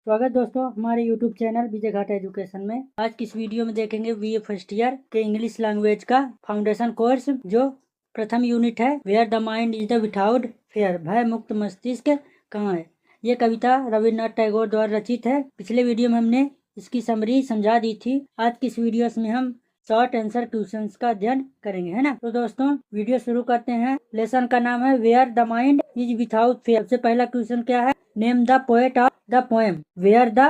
स्वागत दोस्तों हमारे YouTube चैनल विजय घाटा एजुकेशन में। आज की इस वीडियो में देखेंगे बीए फर्स्ट ईयर के इंग्लिश लैंग्वेज का फाउंडेशन कोर्स, जो प्रथम यूनिट है where the mind is the without fear, भय मुक्त मस्तिष्क कहाँ है। ये कविता रविन्द्रनाथ टैगोर द्वारा रचित है। पिछले वीडियो में हमने इसकी समरी समझा दी थी। आज की इस वीडियो में हम शॉर्ट आंसर क्वेश्चंस का अध्ययन करेंगे, है ना। तो दोस्तों वीडियो शुरू करते हैं। लेसन का नाम है where the mind is without fear. सबसे पहला क्वेश्चन क्या है? Name the poet of the poem where the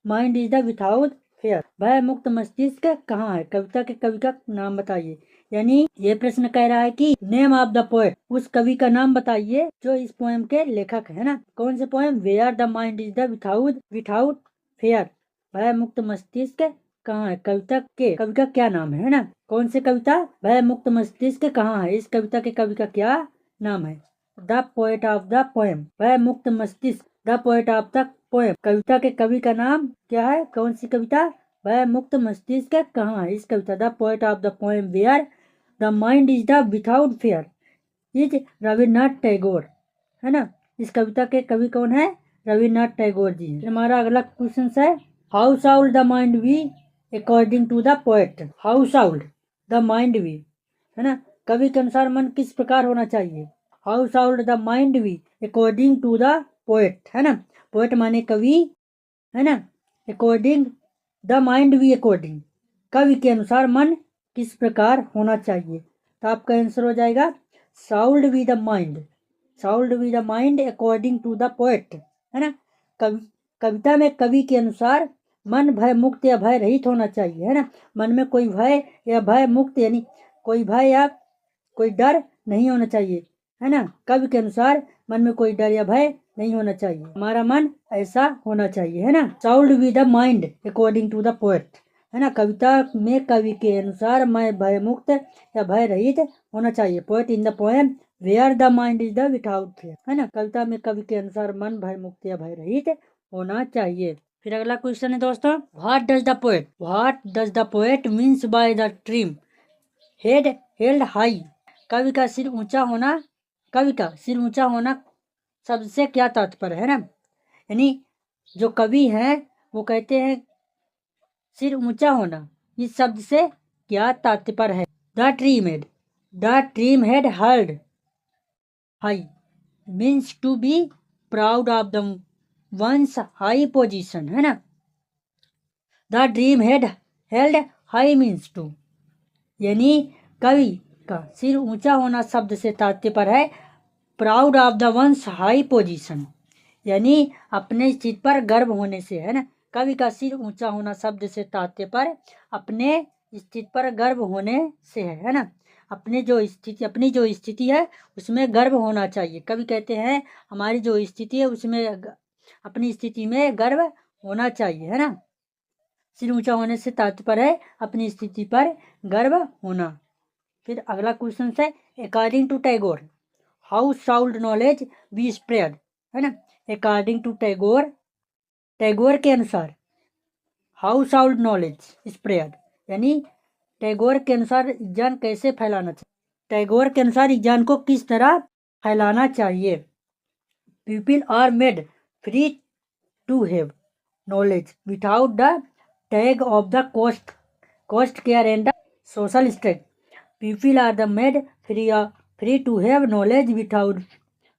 mind is the without fear, भय मुक्त मस्तिष्क कहाँ है। कविता के कवि का नाम बताइए। यानी ये प्रश्न कह रहा है कि नेम ऑफ द पोएट, उस कवि का नाम बताइए जो इस पोएम के लेखक है ना। कौन से poem? Where the mind is the without fear, भय मुक्त मस्तिष्क कहाँ है। कविता के कवि का क्या नाम है ना। कौन से कविता? भय मुक्त मस्तिष्क कहाँ है। इस कविता के कवि का क्या नाम है? The poet of the poem, भय मुक्त मस्तिष्क, the poet of the poem. कविता के कवि का नाम क्या है? कौन सी कविता? भय मुक्त मस्तिष्क कहाँ है। इस कविता the poet of the poem where the mind is the without fear is Rabindranath Tagore, है ना। इस कविता के कवि कौन है? रविन्द्रनाथ टैगोर जी। हमारा अगला क्वेश्चन है how should the mind be according to the poet. How should the mind be, है ना। कवि के अनुसार मन किस प्रकार होना चाहिए। How should the mind be according to the poet, है ना। पोएट माने कवि, है ना। According the mind be, according कवि के अनुसार मन किस प्रकार होना चाहिए। तो आपका आंसर हो जाएगा should be the mind, should be the mind according to the poet, है ना। कविता में कवि के अनुसार मन भय मुक्त या भय रहित होना चाहिए, है ना। मन में कोई भय या भय मुक्त, यानी कोई भय या कोई डर नहीं होना चाहिए, है ना। कवि के अनुसार मन में कोई डर या भय नहीं होना चाहिए। हमारा मन ऐसा होना चाहिए, है ना। Should be the mind according to the poet, है ना। कविता में कवि के अनुसार मैं भय मुक्त या भय रहित होना चाहिए। Poet in the poem where the mind is the without fear, है ना। कविता में कवि के अनुसार मन भय मुक्त या भय रहित होना चाहिए। फिर अगला क्वेश्चन है दोस्तों, what does the poet means by the dream head held high. कवि का सिर ऊंचा होना शब्द से क्या तात्पर्य है ना। यानी जो कवि है वो कहते हैं सिर ऊंचा होना, इस शब्द से क्या तात्पर्य है। The dream head held high means to be proud of the one's high position, है ना। The dream head held high means to, यानी कवि का सिर ऊंचा होना शब्द से तात्पर्य है proud of the one's high position, यानी अपने स्थिति पर गर्व होने से, है ना। कवि का सिर ऊंचा होना शब्द से तात्पर्य अपने स्थिति पर गर्व होने से है ना। अपनी जो स्थिति है उसमें गर्व होना चाहिए। कवि कहते हैं हमारी जो स्थिति है उसमें अपनी स्थिति में गर्व होना चाहिए, है ना। सिर ऊंचा होने से तात्पर्य है अपनी स्थिति पर गर्व होना। फिर अगला क्वेश्चन है according to Tagore how should knowledge be spread, है ना। अकॉर्डिंग टू टैगोर के अनुसार हाउ शाउल्ड नॉलेज स्प्रेड, यानी टैगोर के अनुसार ज्ञान कैसे फैलाना चाहिए। टैगोर के अनुसार ज्ञान को किस तरह फैलाना चाहिए। People are made free to have knowledge without the tag of the cost care and the social stress. People are the made free to have knowledge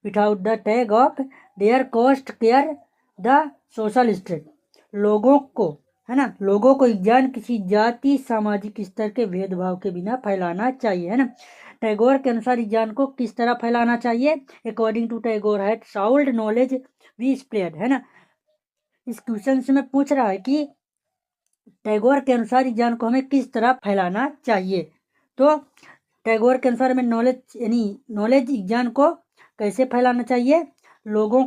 without the tag of their cost care the social stress. लोगों को, है ना, लोगों को ज्ञान किसी जाति सामाजिक स्तर के भेदभाव के बिना फैलाना चाहिए, है ना। टैगोर के अनुसार ज्ञान को किस तरह फैलाना चाहिए। अकॉर्डिंग टू टैगोर है शाउल्ड नॉलेज बी स्प्रेड, है ना। इस क्वेश्चन से मैं पूछ रहा है कि टैगोर के अनुसार ज्ञान को हमें किस तरह फैलाना चाहिए। तो टैगोर के अनुसार हमें नॉलेज ज्ञान को कैसे फैलाना चाहिए। लोगों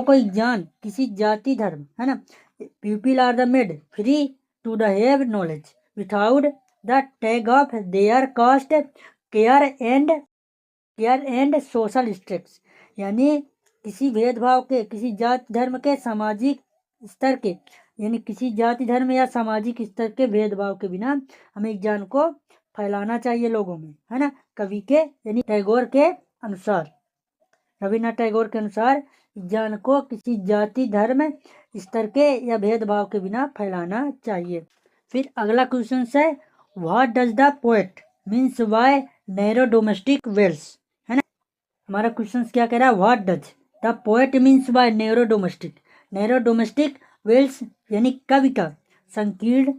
को ज्ञान किसी जाति धर्म, है ना। People are the made free to the have knowledge without the tag of their caste care and social stress, यानी किसी भेदभाव के, किसी जाति धर्म के, सामाजिक स्तर के, यानी किसी जाति धर्म या सामाजिक स्तर के भेदभाव के बिना हमें ज्ञान को फैलाना चाहिए लोगों में, है ना। कवि के यानी टैगोर के अनुसार। रविन्द्रनाथ टैगोर के अनुसार ज्ञान को किसी जाति, धर्म, स्तर के या भेदभाव के बिना फैलाना चाहिए। फिर अगला क्वेश्चन है, what does the poet means by narrow domestic walls, है ना। हमारा क्वेश्चन क्या कह रहा है, what does the poet means by narrow domestic walls यानी कवि का संकीर्ण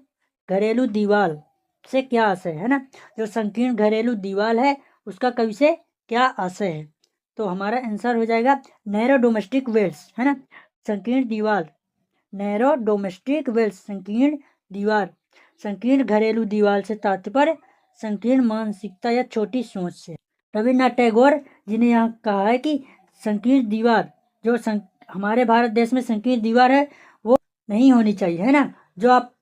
घरेलू दीवार से क्या आशय है ना। जो संकीर्ण घरेलू दीवार है उसका कवि से क्या आशय है, तो हमारा आंसर हो जाएगा नैरो डोमेस्टिक वेल्स, है ना। संकीर्ण दीवार, नैरो डोमेस्टिक वेल्स संकीर्ण दीवार, संकीर्ण घरेलू दीवार से तात्पर्य संकीर्ण मानसिकता या छोटी सोच से। रविन्द्रनाथ टैगोर जी ने यहाँ कहा है कि संकीर्ण दीवार जो हमारे भारत देश में संकीर्ण दीवार है वो नहीं होनी चाहिए, है ना। जो आप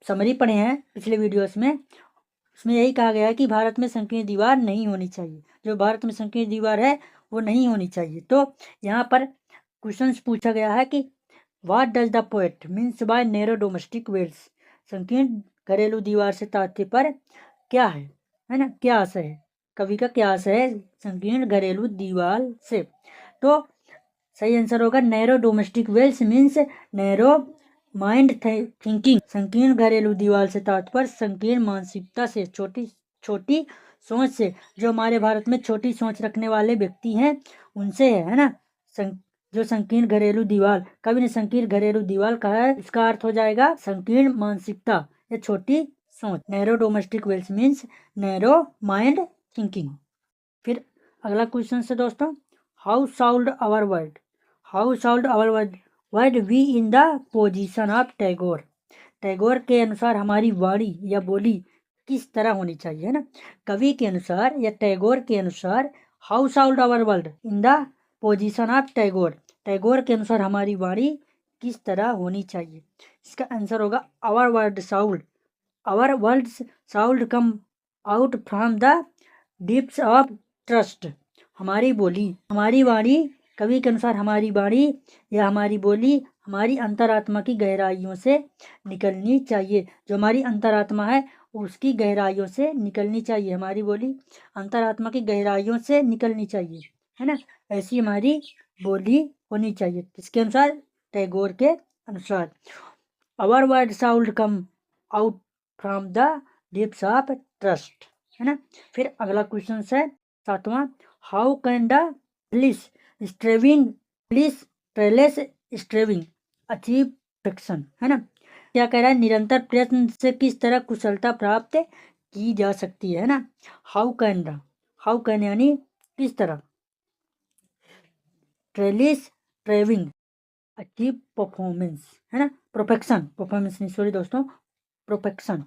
समरी पढ़े हैं पिछले वीडियोस में, उसमें यही कहा गया है कि भारत में संकीर्ण दीवार नहीं होनी चाहिए। जो भारत में संकीर्ण दीवार है वो नहीं होनी चाहिए। तो यहाँ पर क्वेश्चन पूछा गया है कि what does the poet means by narrow domestic walls, संकीर्ण घरेलू दीवार से तात्पर्य क्या है ना, क्या आशय है, कवि का क्या आशय है संकीर्ण घरेलू दीवार से। तो सही आंसर होगा narrow domestic walls means narrow mind thinking, संकीर्ण घरेलू दीवार से तात्पर्य संकीर्ण मानसिकता से, छोटी सोच से। जो हमारे भारत में छोटी सोच रखने वाले व्यक्ति हैं उनसे है ना। जो संकीर्ण घरेलू दीवार, कवि ने संकीर्ण घरेलू दीवार कहा है, इसका अर्थ हो जाएगा संकीर्ण मानसिकता या छोटी सोच। Narrow domestic walls means narrow mind thinking. फिर अगला क्वेश्चन है दोस्तों, how should our word we in the position of Tagore. Tagore के अनुसार हमारी वाणी या बोली किस तरह होनी चाहिए, है ना। कवि के अनुसार या टैगोर के अनुसार how should our word in the position of Tagore के अनुसार हमारी वाणी किस तरह होनी चाहिए। इसका आंसर होगा our words should come out from the depths of trust. हमारी बोली, हमारी वाणी, कवि के अनुसार हमारी वाणी या हमारी बोली हमारी अंतरात्मा की गहराइयों से निकलनी चाहिए। जो हमारी अंतरात्मा है उसकी गहराइयों से निकलनी चाहिए, हमारी बोली अंतरात्मा की गहराइयों से निकलनी चाहिए, है ना। ऐसी हमारी बोली होनी चाहिए किसके अनुसार, टैगोर के अनुसार। Our word sound come out from the depths of trust, है ना। फिर अगला क्वेश्चन है सातवां, how can the tireless striving achieve perfection, है ना। क्या कह रहा है, निरंतर प्रयत्न से किस तरह कुशलता प्राप्त की जा सकती है ना। हाउ कैन यानी किस तरह, ट्रेविंग अचीव परफॉर्मेंस, है ना, परफेक्शन नहीं, सॉरी दोस्तों, perfection.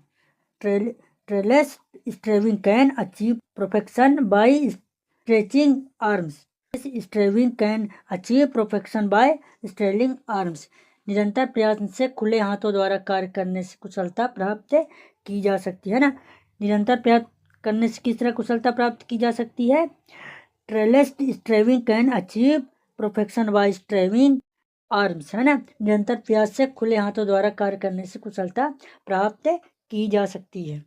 Tireless striving can achieve perfection by stretching arms. Striving can achieve perfection by stretching arms. निरंतर प्रयास से खुले हाथों द्वारा कार्य करने से कुशलता प्राप्त की जा सकती है ना। निरंतर प्रयास करने से किस तरह कुशलता प्राप्त की जा सकती है, tireless striving can achieve perfection by striving arms, है ना। निरंतर प्रयास से खुले हाथों द्वारा कार्य करने से कुशलता प्राप्त की जा सकती है।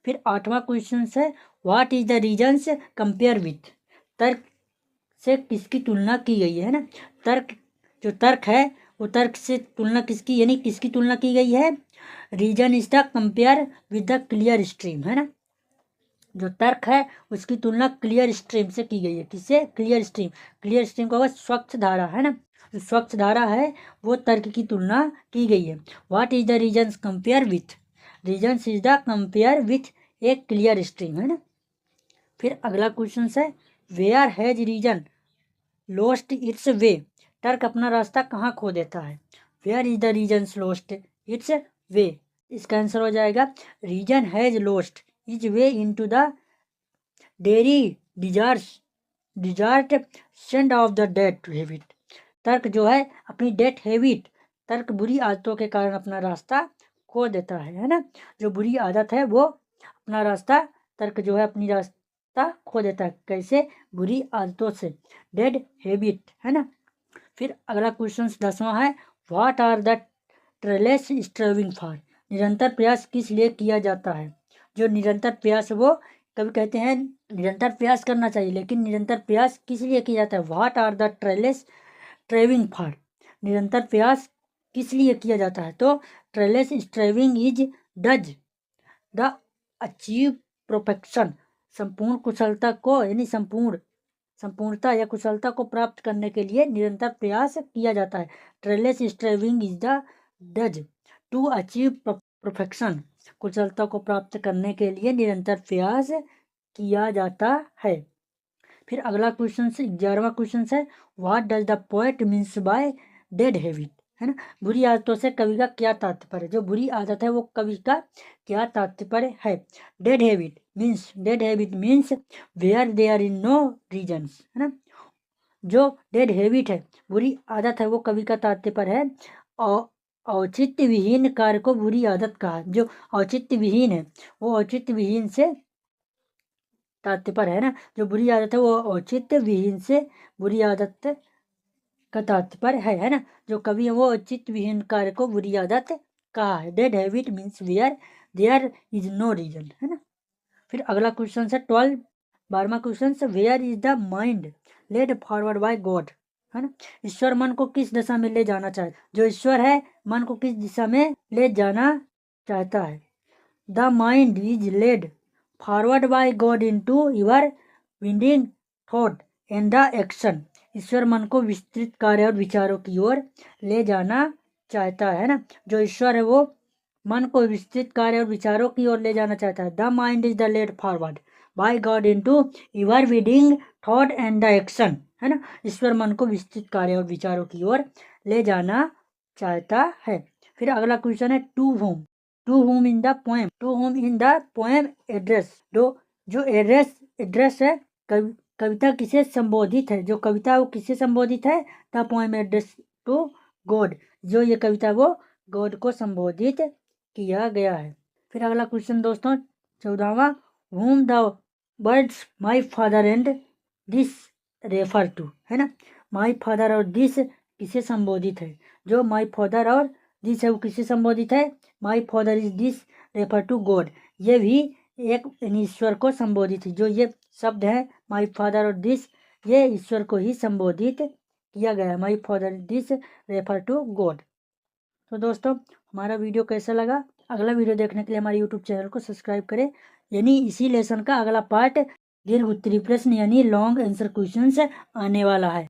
फिर आठवां क्वेश्चन है, what is the reasons compare with. तर्क से किसकी तुलना की गई है ना। तर्क है वो तर्क से तुलना किसकी, यानी किसकी तुलना की गई है, reason is the compare with the clear stream, है ना। जो तर्क है उसकी तुलना क्लियर स्ट्रीम से की गई है, किससे, क्लियर स्ट्रीम का होगा स्वच्छ धारा, है ना। जो स्वच्छ धारा है वो तर्क की तुलना की गई है। What is the reasons compare with, reasons is the compare with a clear stream, है ना। फिर अगला क्वेश्चन है, where has reason lost its way. तर्क अपना रास्ता कहाँ खो देता है, where is the reasons lost its way. इसका आंसर हो जाएगा reason has lost is way into the dreary desert sand of the dead habit. तर्क जो है अपनी डेट हैबिट, तर्क बुरी आदतों के कारण अपना रास्ता खो देता है ना। जो बुरी आदत है वो अपना रास्ता, तर्क जो है अपनी रास्ता खो देता है, कैसे, बुरी आदतों से, डेड हैबिट, है ना। फिर अगला क्वेश्चन 10वां है, what are the tireless striving for. निरंतर प्रयास किस लिए किया जाता है। जो निरंतर प्रयास वो कभी कहते हैं निरंतर प्रयास करना चाहिए, लेकिन निरंतर प्रयास किस लिए किया जाता है? What are the tireless striving for? निरंतर प्रयास किस लिए किया जाता है? तो tireless striving is does the achieve perfection, संपूर्ण कुशलता को यानी संपूर्णता या कुशलता को प्राप्त करने के लिए निरंतर प्रयास किया जाता है। Tireless striving is the does to achieve perfection, कुशलता को प्राप्त करने के लिए निरंतर प्रयास किया जाता है। फिर अगला क्वेश्चन से 11वां क्वेश्चन है, what does the poet means bye dead habit? है ना, बुरी आदतों से कवि का क्या तात्पर्य? जो बुरी आदत है वो कवि का क्या तात्पर्य है? Dead habit means where there in no reasons, है ना। जो डेड हैबिट है, बुरी आदत है, वो कवि का तात्पर्य है औचित्य विहीन कार्य को बुरी आदत कहा। जो औचित्य विहीन है वो औचित्य विहीन से तात्पर्य है ना, जो बुरी आदत है वो औचित्य विहीन से बुरी आदत का तात्पर्य है ना। जो कवि है वो औचित्य विहीन कार्य को बुरी आदत कहा है। Dead habit means where there is no reason, है ना। फिर अगला क्वेश्चन है 12वां क्वेश्चन से, where is the mind led forward by God? है ना, ईश्वर मन को किस दिशा में ले जाना चाहता है? जो ईश्वर है मन को किस दिशा में ले जाना चाहता है? The mind is led forward by God into your winding thought and the action. ईश्वर मन को विस्तृत कार्य और विचारों की ओर ले जाना चाहता है ना। जो ईश्वर है वो मन को विस्तृत कार्य और विचारों की ओर ले जाना चाहता है। The mind is the led forward by God into your winding thought and the action, है ना। ईश्वर मन को विस्तृत कार्य और विचारों की ओर ले जाना चाहता है। फिर अगला क्वेश्चन है, to whom in the poem address? जो एड्रेस है, कविता किसे संबोधित है? जो कविता वो किसे संबोधित है? The poem address to God, जो ये कविता वो गॉड को संबोधित किया गया है। फिर अगला क्वेश्चन दोस्तों 14वां, whom the words my father and this refer to? है ना, माई फादर और दिस किसे संबोधित है? जो माई फादर और दिस है वो किसे संबोधित है? My father is this refer to God, ये भी एक ईश्वर को संबोधित है। जो ये शब्द है माई फादर और दिस, ये ईश्वर को ही संबोधित किया गया है। My father this refer to God. तो दोस्तों हमारा वीडियो कैसा लगा? अगला वीडियो देखने के लिए हमारे यूट्यूब चैनल को सब्सक्राइब करें। यानी इसी लेसन का अगला पार्ट दीर्घ उत्तरी प्रश्न यानी लॉन्ग आंसर क्वेश्चन आने वाला है।